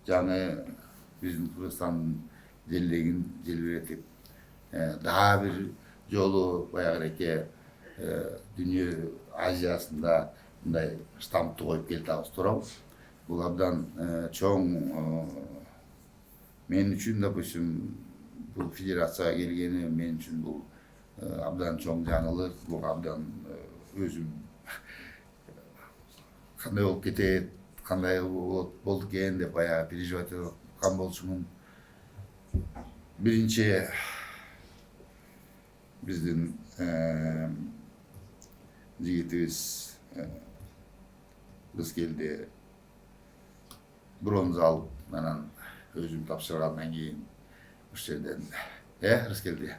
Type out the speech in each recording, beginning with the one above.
жаңы биздин Кыргызстандын желлегин желбиретип, daha bir жолу баягы дүнүйө Азиясында мындай штампты коюп келатабыз туурабы. Бул абдан чоң мен үчүн, допустим, бул федерацияга келгени мен үчүн бул абдан чоң жаңылык. Бул абдан өзүм кандай болуп кетет, кандай болду экен деп баягы переживать этип аткан болчумун. Биринчи биздин жигитибиз Рыскелди бронза алып, анан өзүм тапшыргандан кийин ошол жерден Рыскелди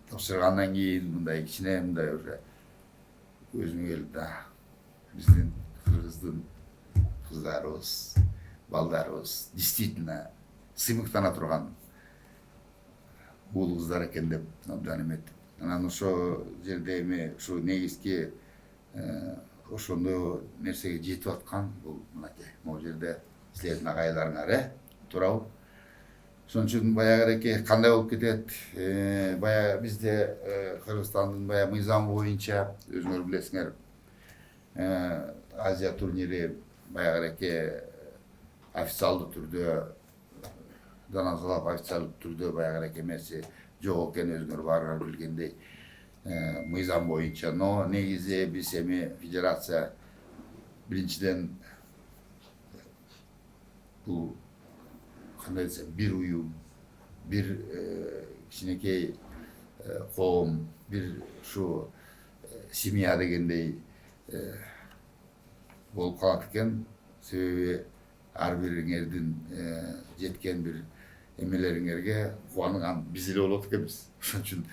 тапшыргандан кийин мындай кичине мындай уже өзүмө келип да биздин Кыргыздын кыздарыбыз, балдарыбыз действительно сыймыктана турган уул кыздар экен деп абдан эметтим. Анан ошо жерде эми ушу негизги ошондой нерсеге жетип аткан бул мынакей могу жерде силердин агайларыңар, туурабы? Ошон үчүн баягы кандай болуп кетет? Баягы бизде Кыргызстандын баягы мыйзамы боюнча өзүңөр билесиңер, Азия турнири баягы официалдуу түрдө даназалап официалдуу түрдө баягы эмеси жок экени өзүңөр баарыңар билгендей мыйзам боюнча. Но негизи биз эми федерация биринчиден бул кандай десем бир уюм, бир кичинекей коом, бир ушу семья дегендей болуп калат экен. Себеби ар бириңердин жеткен бир эмелериңерге кубанган биз эле болот экенбиз. Ошон үчүн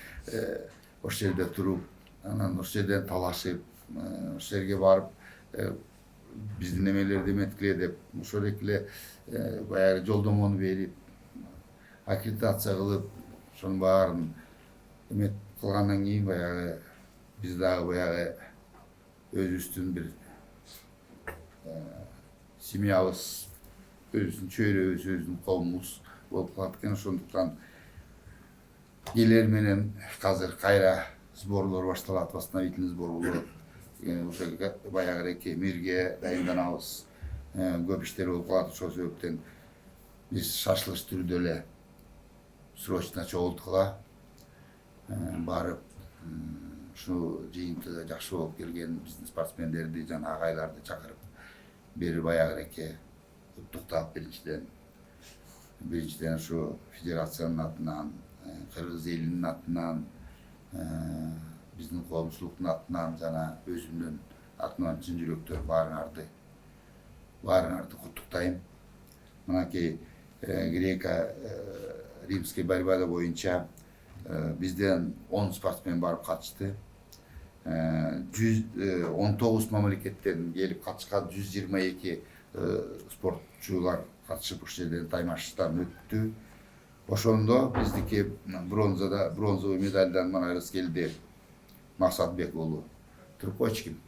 ошол жерде туруп, анан ошол жерден талашып, ошол жерге барып биздин эмелерди эметкиле деп, ошол эле баягы жолдомону берип, аккредитация кылып, ошонун баарын эмет кылгандан кийин баягы биз дагы баягы өзүбүздүн бир семьябыз, өзүбүздүн чөйрөбүз, өзүбүздүн коомубуз болуп калат экен. Ошондуктан келер менен азыр кайра сборлор башталат, восстановительный сбор болот. Ошо баягы мирге дайынданабыз. Көп иштер болуп калат. Ошол себептен биз шашылыш түрдө эле срочно чогулткула барып, ушу жыйынтыгы жакшы болуп келген биздин спортсмендерди жана агайларды чакырып, бери баягы куттуктап, биринчиден ушу федерациянын атынан, кыргыз элинин атынан, биздин коомчулуктун атынан жана өзүмдүн атынан чын жүрөктөн баарыңарды куттуктайм. Мынакей греко римский борьбада боюнча бизден 10 спортсмен барып катышты. 19 мамлекеттен келип катышкан 122 спортчулар катышып ошол жерден таймаштан өттү. Ошондо биздики бронзовый медальдан мына Рыскелди Максатбек уулу. Туруп койчу ким?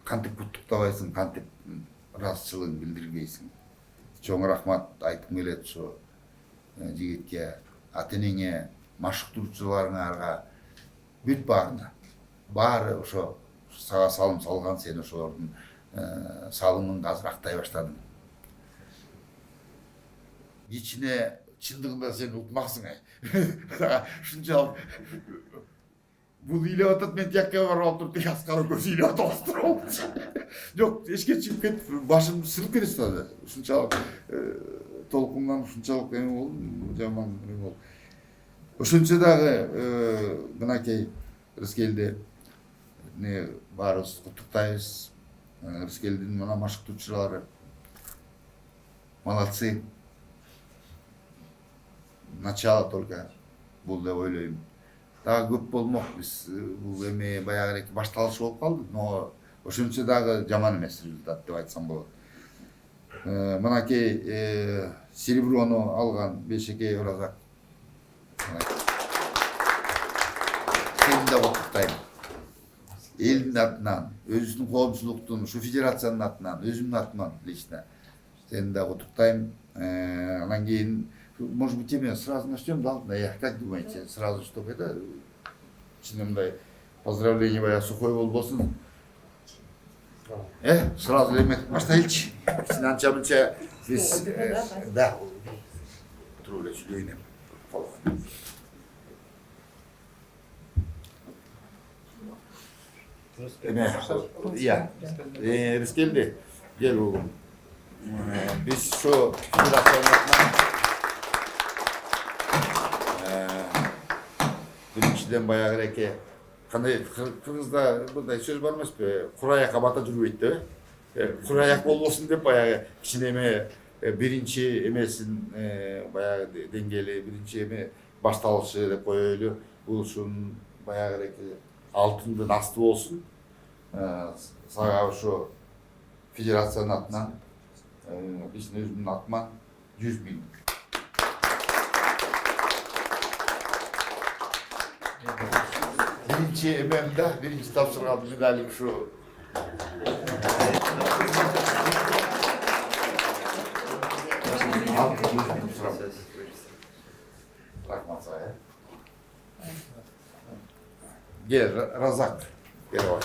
Кантип куттуктабайсың, кантип ыраазычылыгыңды билдирбейсиң. Чоң рахмат айткым келет ушу жигитке, ата-энеңе, машыктыруучуларыңарга, бүт баарына. Баары ошо сага салым салган, сен ошолордун салымын азыр актай баштадың. Кичине чындыгында сен утмаксың. Ушунчалык бул ыйлап атат, мен тиякка барып алып туруп, тиги аскара көз ыйлап атабыз. Жок, эшикке чыгып кетип, башым сырып кетет да. Ушунчалык толкундан, ушунчалык эме болдум, жаман эме болду. Ошончо дагы мынакей Рыскелди баарыбыз куттуктайбыз. Рыскелдин мына машыктоочулары молодцы. Начало только бул деп ойлойм. Дагы көп болмок, биз бул эме баягы башталышы болуп калды, но ошончо дагы жаман эмес результат деп айтсам болот. Мынакей сереброну алган Бешекей Оразак. Сени да куттуктайм. Elin atынан, özünün koğumçuluktun, şu federatsiyanın atынан, özümün atынан lично. Seni de kutuktayım. Анан кейін, может быть, я сразу начнем, да? Как думаете, сразу, чтобы это, мындай поздравление баягы сухой болбосун. Сразу элемент баштайлычы. Анча мынча биз да, туруп эле сүйлөйүн. Iya, Rizkeldi, gel oğlum. Biz şu federasyonlardan birinciden bayağı gerek kanday Kırgızda burada söz var mı? Kurayak'a bata жүрбөйт. Kurayak bolbosun dep bayağı kişineme birinci emesin bayağı dengeli birinci eme baştalışı dep koyuyor. Buluşun bayağı gerek altında nasıl olsun. Sağa şu federasyonun atından bizim özümün atman 100.000. Birinci ememde birinci tavsırgan medalim şu. Bırakma saya. Gel Razak. Gel bak.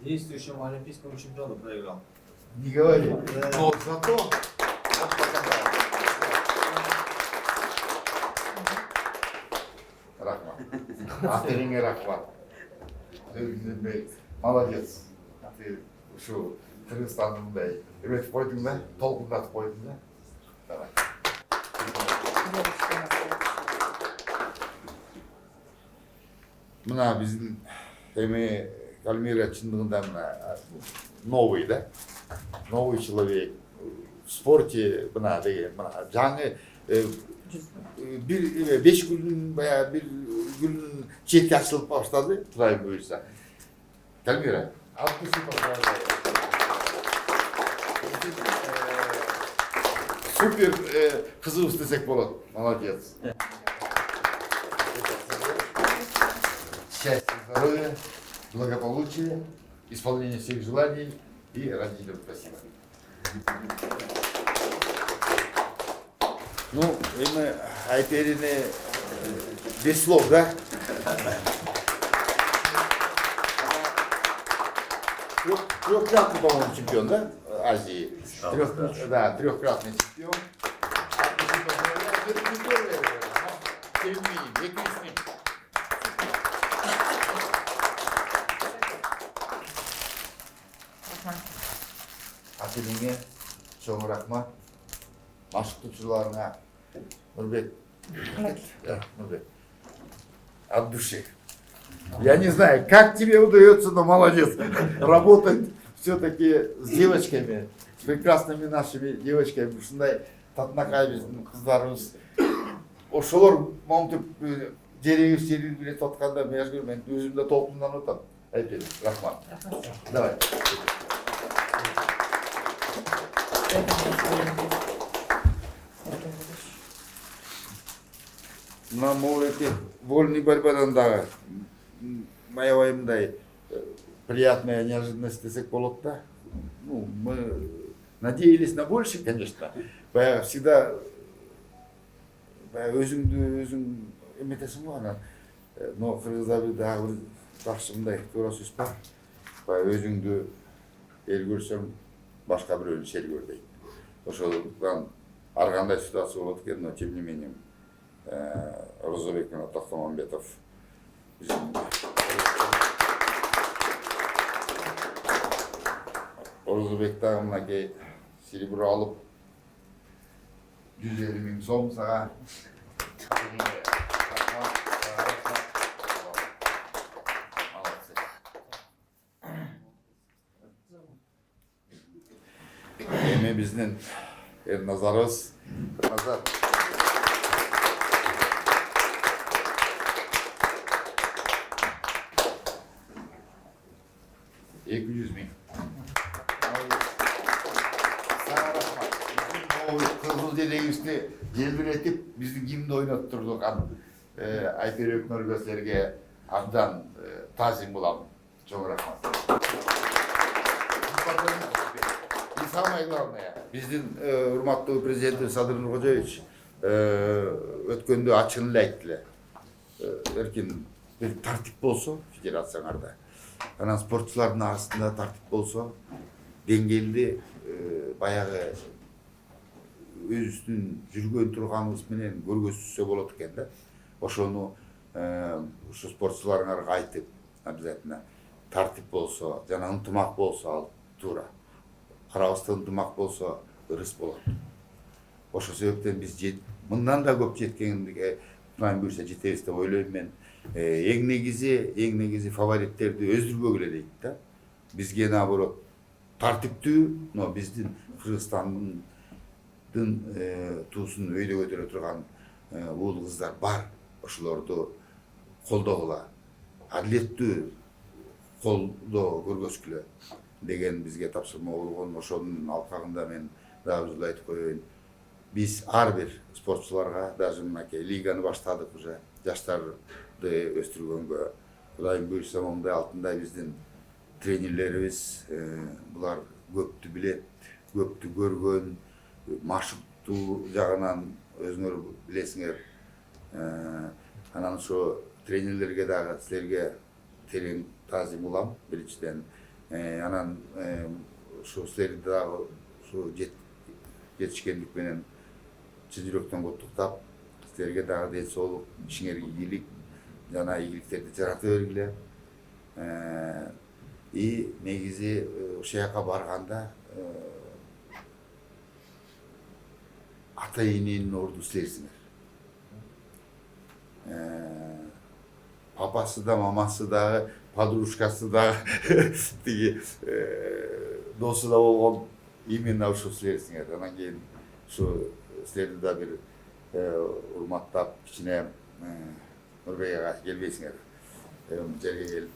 Действующему олимпийскому чемпиону проиграл. Не говори. Но зато. Рахмат. Атериңе рахмат. Молодец. Ты şu Kırgızistan'ın da evet koydun da, толкundатып koydun da. Давай. Мына биздин эми Кальмира чындыгында мына новый да. Новый человек. В спорте мына деген мына жаңы bir 5 günün veya bir günün çeki açılıp başladı. Turay buyursa. Kalmira. Супер кызык istesek болот. Молодец. Счастья, здоровья, благополучия, исполнения всех желаний и родителям спасибо. Ну, мы Айперины без слов, да? Трехкратный, по-моему, чемпион, да? Азии. Трехкратный чемпион. Ателеңе чоң рахмат. Машықтушыларыңа Нұрбек. Нұрбек. От души. Я не знаю, как тебе удается, но молодец. Работать все-таки с девочками, с прекрасными нашими девочками. Шундай татнакай биздин кыздарыбыз. Ошолор момтуп жереги серилип билет атканда мен өзүм да толкунданып атам. Айпер, рахмат. Давай. Мына могулети вольный борьбадан дагы аябай приятная неожиданность десек болот да. Ну, мы надеялись на больше, конечно. Всегда өзүң эметесиң го анан. Но кыргыздарда дагы бир жакшы мындай туура сөз бар. Өзүңдү эл көрсөң башка бирөөнү сел көр дейт. Ошондуктан ар кандай ситуация болот экен, но тем не менее Розабек менен Тактамамбетов Розабек дагы мынакей серебро алып 150.000 сом сага. Эми биздин Назарыбыз Назар. 200.000. Sana rahmat. Bizim o Kızıl dedegibizди желбиретип биздин гимнди ойноп турган Айпер Өкмөргө силерге абдан таазим булам. Чоң рахмат. И самое главное, биздин урматтуу президентибиз Садыр Нуркожоевич өткөндө ачыгын эле айттылар. Эркин бир тартип болсо федерацияларда, анан спортчулардын арасында тартип болсо, деңгээлди баягы өзүбүздүн жүргөн турганыбыз менен көргөзсө болот экен да. Ошону ушу спортчуларга айтып, обязательно тартип болсо, жана ынтымак болсо ал туура. Карабастан ынтымак болсо ырыс болот. Ошол себептен биз мындан да көп жеткендиге Кудай буйрса жетебиз деп ойлойм мен. Эң негизи фавориттерди өздүрбөгүлө дейт да. Бизге наоборот тартиптүү, но биздин Кыргызстандын туусун өйдө көтөрө турган уул кыздар бар. Ошолорду колдогула, адилеттүү колдоо көргөзгүлө деген бизге тапшырма болгон. Ошонун алкагында мен дагы бир айтып коеюн. Биз ар бир спортчуларга, даже мынакей лиганы баштадык уже, жаштарды өстүргөнгө. Кудайым буйрса мондай алтындай биздин тренерлерибиз, булар көптү билет, көптү көргөн, маршруттуу жагынан өзүңөр билесиңер. Анан ошо тренерлерге дагы силерге терең таазим улам биринчиден. Анан ушу силерди дагы ушу жетишкендик менен чын жүрөктөн куттуктап, силерге дагы ден соолук, ишиңерге ийгилик жана ийгиликтерди жарата бергиле. И негизи ошол жака барганда ата эненин орду силерсиңер. Папасы да, мамасы дагы, подружкасы дагы, тиги досу да болгон именно ушул силерсиңер. Анан кийин ушу силерди да бир урматтап, кичине Нурбек ага келбейсиңер. Жерге келип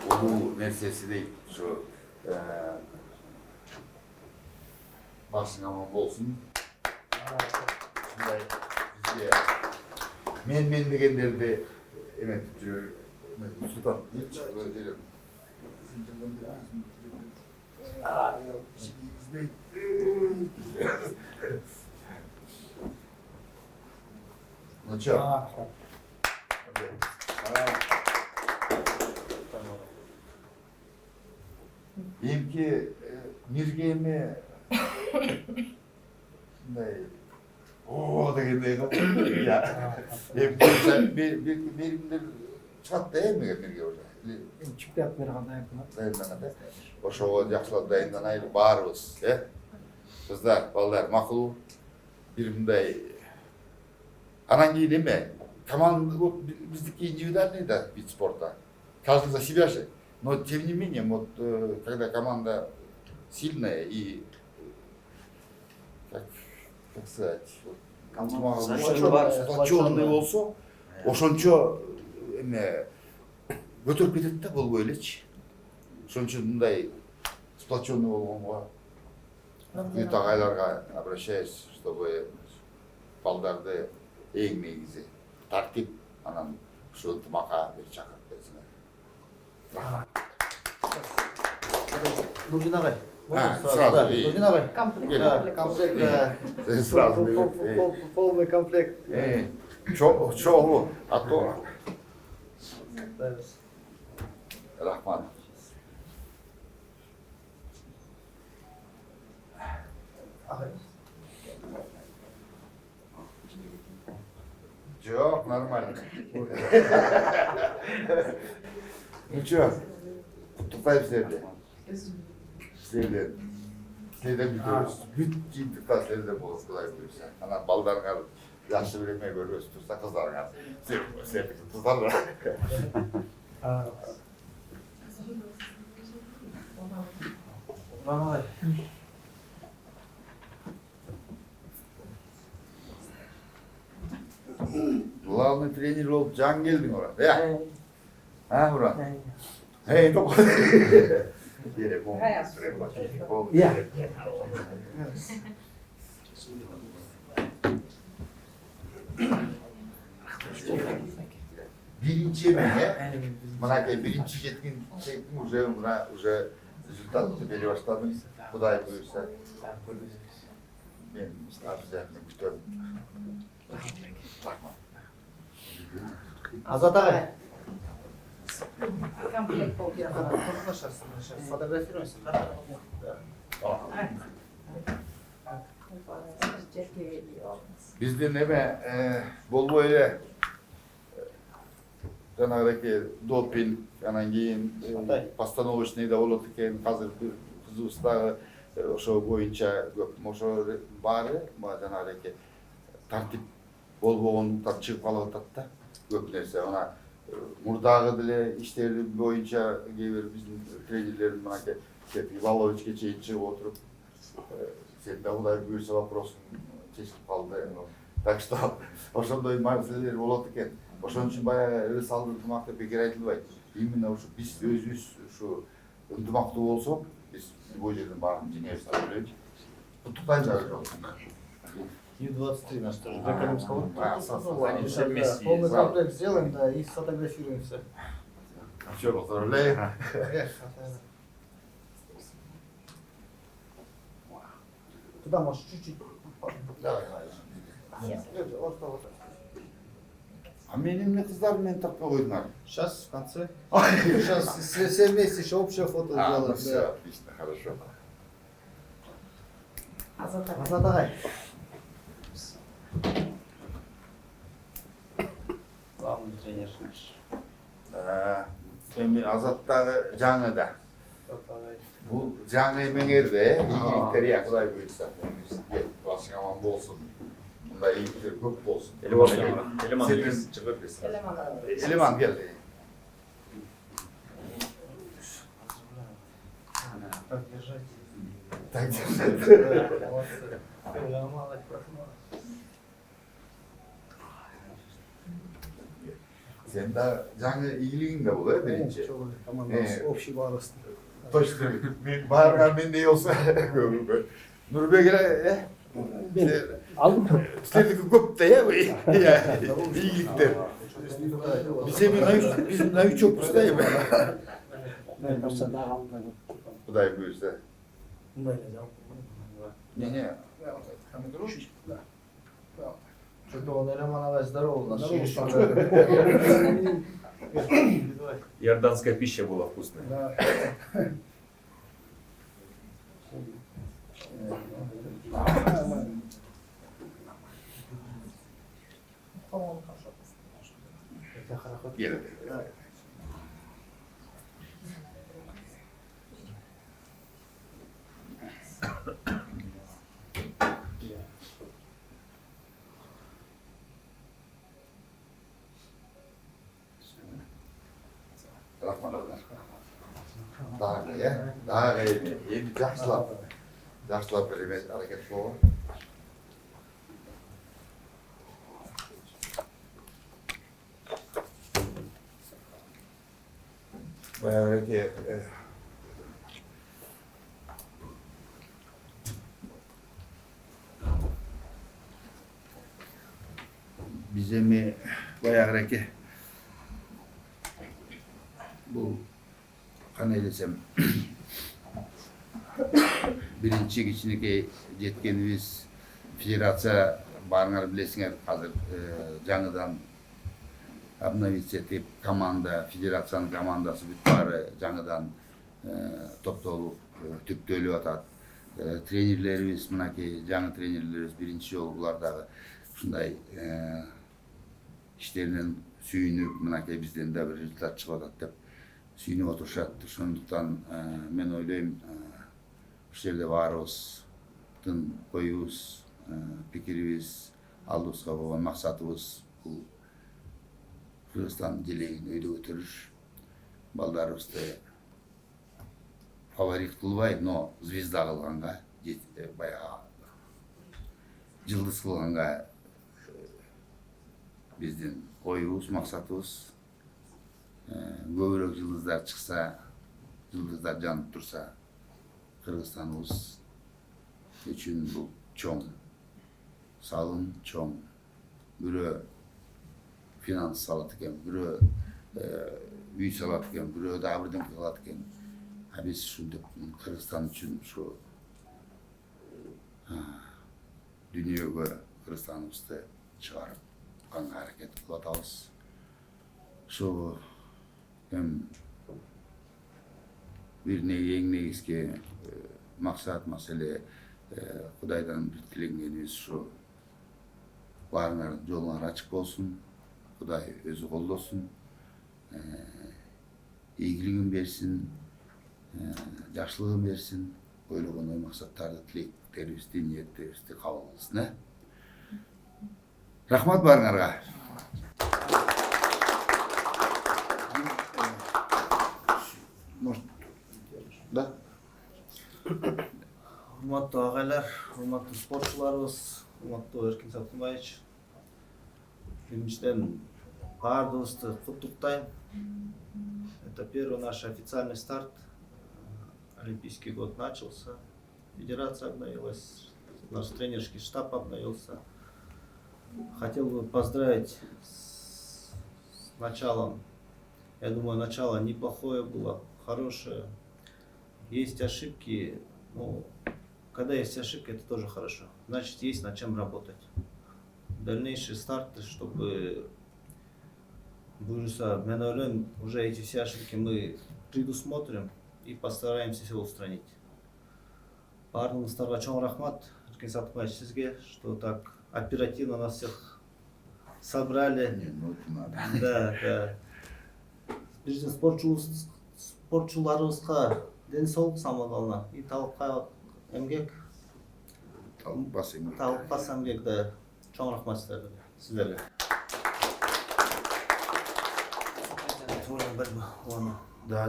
улуу нерсеси дейт, ушу башың аман болсун. Ушундай бизге мен дегендерди эметип жүрө. Султан, ну чё? Эмки миргеме мындай о дегендей беримдер чыгат да эмеге уже. Чемпионат кандай Даянданады. Ошого жакшылап даянданайлы баарыбыз, кыздар, балдар, макулу бир мындай. Анан кийин эме? Команда биздики индивидуальный да вид спорта. Каждый за себя же. Но тем не менее, вот когда команда сильная и как сказать, сплоченный болсо, ошончо эме көтөрүп кетет да болбой элечи. Ошончо мындай сплоченный болгонго бүт агайларга обращаюсь, чтобы балдарды эң негизи тартип, анан ушу ынтымакка бир чакырып берсиңер. Нурдин агай. Сразу. Нурдин агай. комплект. Сразу. Полный комплект. Чогуу, а то рахмат. Жок, нормально. Ну чё, куттуктайм силерди. Силерден бүт жыйынтыктар силерде болот, Кудай буйрса. Анан балдарыңар жакшы бир эме көргөзүп турса, кыздарыңар. Силердики кыздар. Агай. Главный тренер болуп жаңы келдиң Мурат, Мурат? Эй, топ. Telefon. Yeah. Birinci mene, mınaki birinci jetkin çektim уже результат beri başladım. Kuday buyursa. Ben arzularını kütüyorum. Azat ağay. Комплект полгода. Фотографируйся. Bizde neme bol böyle janagıdaki doping, anan keyin постановочный да болот экен, азыр кызыбыздагы ошо боюнча көп ошо баары жанагыдaki тартип болбогондуктан чыгып калып атат да көп нерсе. Ана мурдагы деле иштери боюнча кээ бир биздин тренерлерибиз мынакей Иваловичке чейин чыгып отуруп сен да Кудай буйрса вопросун чечип калды. Так что ошондой маселелер болот экен. Ошон үчүн баягы ыры салдын ынтымакты бекер айтылбайт. Именно ушу биз өзүбүз ушу ынтымактуу болсок, биз любой жерден барып жеңебиз деп ойлойм. Куттуктайм дагы. Ю-23 наш тоже для Крымского. Они все вместе Полный есть. комплект сделаем, да, и сфотографируемся. Все, поздравляю. Туда можешь чуть-чуть. Давай. Вот, вот. А менин эмне кыздар мени таппай койдуңар? Сейчас в конце. Сейчас все вместе еще общее фото Ну сделаем. все, отлично, хорошо. Азат Да. Азат ağay. Главный тренер наш. Эми Азаттагы жаңы да. Бул жаңы эмеңерде ийгиликтер я Кудай буйрса. Башың аман болсун. Мындай ийгиликтер көп болсун. Элеман Сен- чыгып берсин. Элеман келди. Так держать. Так, Молодцы. Sen de жаңы ийгилигиң да бул, биринчи. Команда общий барост. Точно. Мен барган мендей болсо. Нурбек эле, силердики көп да, ийгиликтер. Биз эми биз новичокпуз да эми. Кудай буйрса. Не. Что-то он Романович здорово у нас. Иорданская пища была вкусная. По-моему, хорошо. Geldi. Rahmanlar. Daha iyi. Yeni yaxshilab bir harakat qilib. Bayağıki bize mi bayağıki bu qanday desem birinchi kichiniki жеткенибиz federatsiya barыңар билесиңер азыр жаңыдан обновиться этип команда, федерациянын командасы бүт баары жаңыдан топтолуп түптөлүп атат. Тренерлерибиз мынакей жаңы тренерлерибиз биринчи жолу булар дагы ушундай иштеринен сүйүнүп мынакей бизден да бир результат чыгып атат деп сүйүнүп отурушат. Ошондуктан мен ойлойм ушул жерде баарыбыздын оюбуз, пикирибиз, алдыбызга болгон максатыбыз бул Кыргызстан желегин өйдө көтөрүш, балдарыбызды фаворит кылбай, но звезда кылганга, баягы жылдыз кылганга биздин оюбуз, максатыбыз көбүрөөк жылдыздар чыкса, жылдыздар жанып турса, Кыргызстаныбыз үчүн бул чоң салым, чоң бирөө финанс салат экен, бирөө үй салат экен, бирөө дагы бирдеме кылат экен. А биз ушинтип Кыргызстан үчүн ушу дүйнөгө Кыргызстаныбызды чыгарганга аракет кылып атабыз. Ушу эң эң негизги максат, маселе Кудайдан бир тилегенибиз ушу баарыңардын жолуңар ачык болсун. Кудай өзү колдосун. Ийгилигин берсин, жакшылыгын берсин. Ойлогон ой максаттарды, тилектерибизди, ниеттерибизди кабыл кылсын. Рахмат баарыңарга. Да? Урматтуу агайлар, урматтуу спортчуларыбыз, урматтуу Эркин Саттымбаевич. Биринчиден баардыгыбызды куттуктайм. Это первый наш официальный старт. Олимпийский год начался, федерация обновилась, наш тренерский штаб обновился. Хотел бы поздравить с началом. Я думаю, начало неплохое было, хорошее. Есть ошибки, но когда есть ошибки, это тоже хорошо. Значит, есть над чем работать. Дальнейшие старты, чтобы мен ойлойм, уже эти все ошибки мы предусмотрим и постараемся все устранить. Баарыңыздарга чоң рахмат, Эркин Саттымбаевич, сизге, что так оперативно нас всех собрали. Да. Биринчиден спортчуларыбызга ден соолук самалына и талапка эмгек, талапкас эмгек, да. Чоң рахмат сиздерге. Да.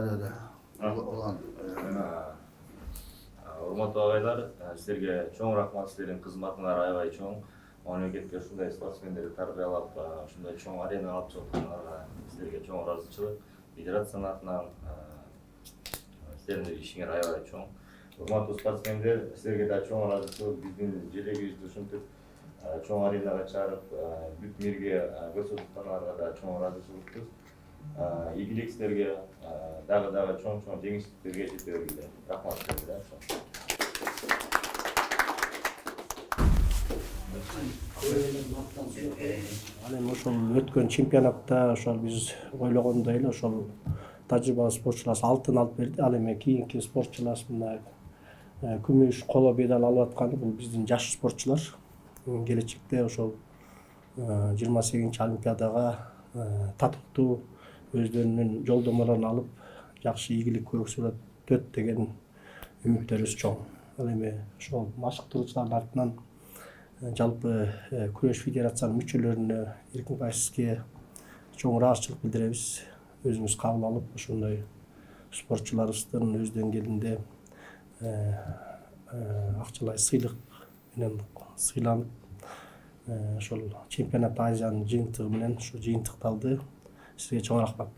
Урматтуу агайлар, силерге чоң рахмат, силердин кызматыңар аябай чоң. Мамлекетке ушундай спортсмендерди тарбиялап, ушундай чоң арена алып чыккандарга силерге чоң ыраазычылык. Федерациянын атынан силердин ишиңер аябай чоң. Урматтуу спортсмендер, силерге да чоң ыраазычылык. Биздин желегибизди ушинтип чоң аренага чыгарып, бүт мирге көрсөтүп да чоң ыраазычылыкпыз. Ийгилик силерге, дагы чоң жеңиштерге жете бергиле. Рахмат силерге. Анан ошол өткөн чемпионатта ошол биз ойлогондой эле ошол тажрыйбалуу спортчуларыбыз алтын алып берди. Ал эми кийинки спортчуларыбыз мына күмүш, коло медаль алып атканы бул биздин жаш спортчулар. Келечекте ошол 28-чи Олимпиадага татыктуу өздөрүнүн жолдомолорун алып, жакшы ийгилик көрсөтөт деген үмүттөрүбүз чоң. Ал эми ошол машыктыруучулардын артынан жалпы күрөш федерациянын мүчөлөрүнө, Эркинбаевичке чоң ыраазычылык билдиребиз. Өзүңүз кабыл алып, ошондой спортчуларыбыздын өз деңгээлинде акчалай сыйлык менен сыйланып, ошол чемпионат Азиянын жыйынтыгы менен ушу жыйынтыкталды. Сизге чоң рахмат.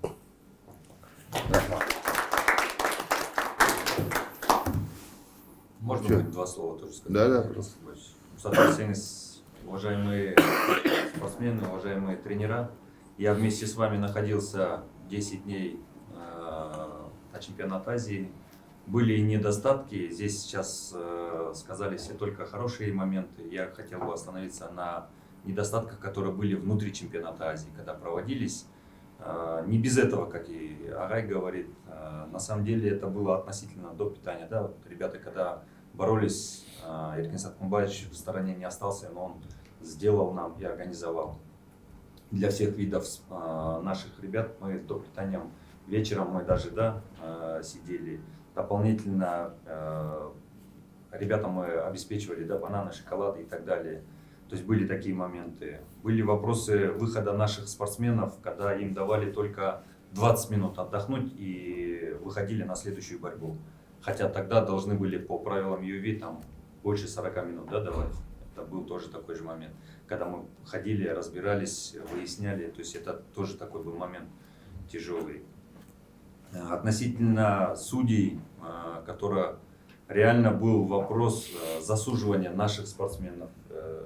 Можно будет два слова тоже сказать? Да, пожалуйста. Соответственно, уважаемые спортсмены, уважаемые тренера, я вместе с вами находился 10 дней на чемпионат Азии. Были и недостатки, здесь сейчас сказали все только хорошие моменты. Я хотел бы остановиться на недостатках, которые были внутри чемпионата Азии, когда проводились. Не без этого, как и Агай говорит, на самом деле это было относительно до питания. Да? Вот ребята, когда боролись, Эркин Саттымбаевич в стороне не остался, но он сделал нам и организовал. Для всех видов наших ребят мы до питания вечером мы даже сидели. Дополнительно ребятам мы обеспечивали бананы, шоколады и так далее. То есть были такие моменты. Были вопросы выхода наших спортсменов, когда им давали только 20 минут отдохнуть и выходили на следующую борьбу. Хотя тогда должны были по правилам UV там больше 40 минут давать. Это был тоже такой же момент. Когда мы ходили, разбирались, выясняли. То есть это тоже такой был момент тяжелый. Относительно судей, который реально был вопрос засуживания наших спортсменов,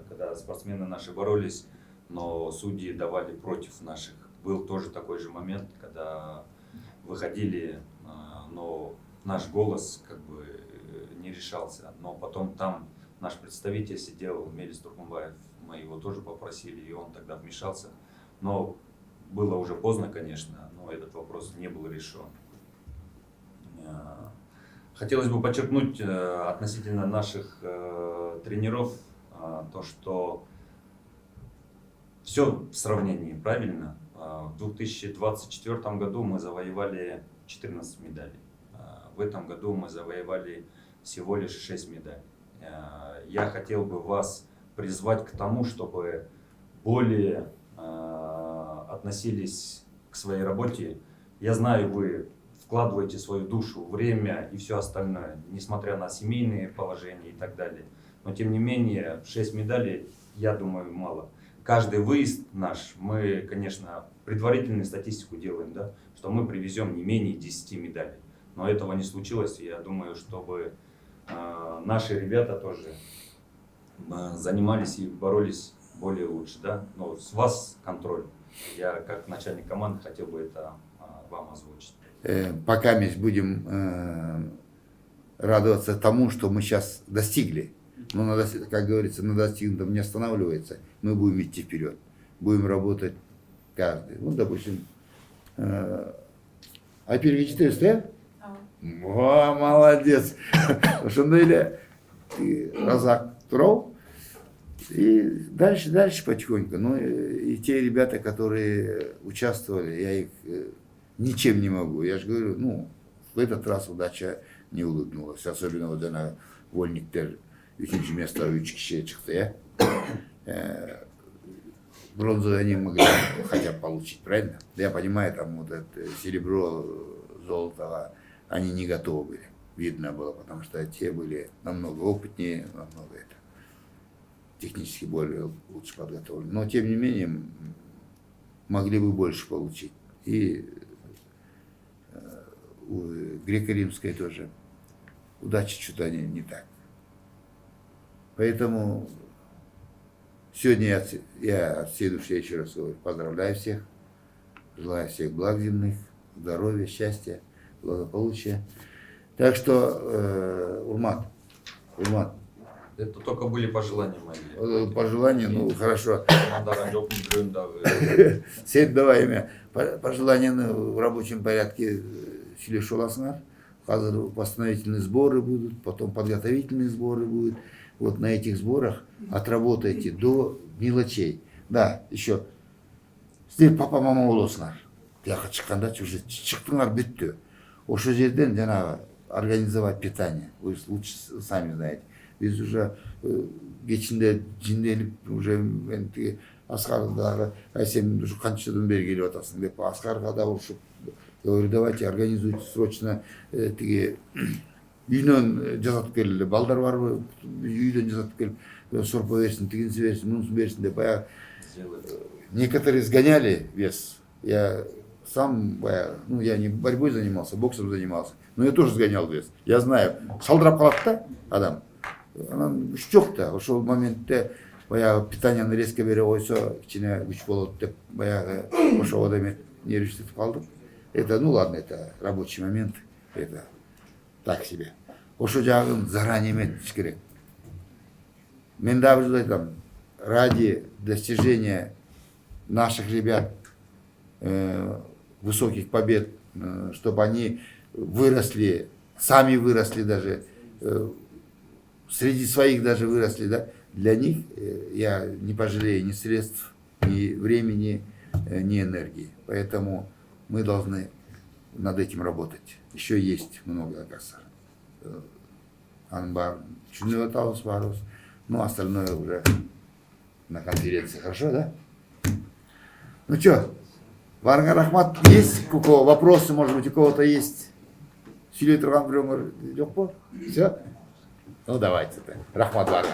когда спортсмены наши боролись, но судьи давали против наших. Был тоже такой же момент, когда выходили, но наш голос как бы не решался. Но потом там наш представитель сидел, Мелис Туркумбаев, мы его тоже попросили, и он тогда вмешался. Но было уже поздно, конечно, но этот вопрос не был решен. Хотелось бы подчеркнуть относительно наших тренеров то, что все в сравнении правильно. В 2024 году мы завоевали 14 медалей. В этом году мы завоевали всего лишь 6 медалей. Я хотел бы вас призвать к тому, чтобы более относились к своей работе. Я знаю, вы вкладываете свою душу, время и все остальное, несмотря на семейные положения и так далее. Но тем не менее, 6 медалей, я думаю, мало. Каждый выезд наш, мы, конечно, предварительную статистику делаем, да, что мы привезем не менее 10 медалей. Но этого не случилось, и я думаю, чтобы наши ребята тоже занимались и боролись более лучше. Да? Но с вас контроль. Я, как начальник команды, хотел бы это вам озвучить. Пока мы будем радоваться тому, что мы сейчас достигли. Но, как говорится, на достигнутом не останавливается. Мы будем идти вперед. Будем работать каждый. Вот, допустим, Айпирге 400, О, молодец. Ошондой разак турал. И дальше потихоньку. Ну, и те ребята, которые участвовали, я их ничем не могу. Я же говорю, ну, в этот раз удача не улыбнулась. Особенно вот на вольниктер 3 место 3 киши чыкты, бронзу они могли хотя бы получить, правильно? Я понимаю, там вот это серебро, золото, они не готовы были. Видно было, потому что те были намного опытнее, намного технически более лучше подготовлены. Но тем не менее могли бы больше получить. И у греко-римской тоже удачи что-то не так. Поэтому сегодня я от всей души еще раз говорю, поздравляю всех, желаю всех благ земных, здоровья, счастья, благополучия. Так что, Урмат, Это только были пожелания мои. Пожелания, ну хорошо. Сеть давай имя. Пожелания в рабочем порядке Селешуласна. Восстановительные сборы будут, потом подготовительные сборы будут. Вот на этих сборах отработайте до мелочей. Да, еще. Сіздер папа мама болосыңар. Тияққа шыққанда уже шықтыңар бүтті. Ошол жерден жаңағы организовать питание. Вы лучше сами знаете. Biz уже кечинде жинделип уже Аскардагы сен уже канчадан бери келип атасың деп Аскарга да урушуп, говорю, давайте организуйте срочно тиги үйдөн жасатып келгиле, балдар барбы, үйдөн жасатып келип сорпо берсин, тигинси берсин, мунусун берсин деп баягы некоторые сгоняли вес. Я сам, ну я не борьбой занимался, боксом занимался, но я тоже сгонял вес. Я знаю, шалдырап калат да адам. Анан күч жок да, ошол моментте баягы питанияны резко бере койсо кичине күч болот деп баягы ошого да эме нервничать калдым. Это, ну ладно, это рабочий момент, это так себе. Ошо жагын заранее эметиш керек. Мен дагы бир айтам, ради достижения наших ребят высоких побед, чтобы они выросли, сами выросли даже, среди своих даже выросли, да, для них я не пожалею ни средств, ни времени, ни энергии. Поэтому мы должны над этим работать. Еще есть много, оказывается. Анбар, Чуневатаус, Варус, ну остальное уже на конференции. Хорошо, да? Ну что, Варга Рахмат, есть у кого вопросы, может быть, у кого-то есть? Все? Ну давайте. Рахмат Варга.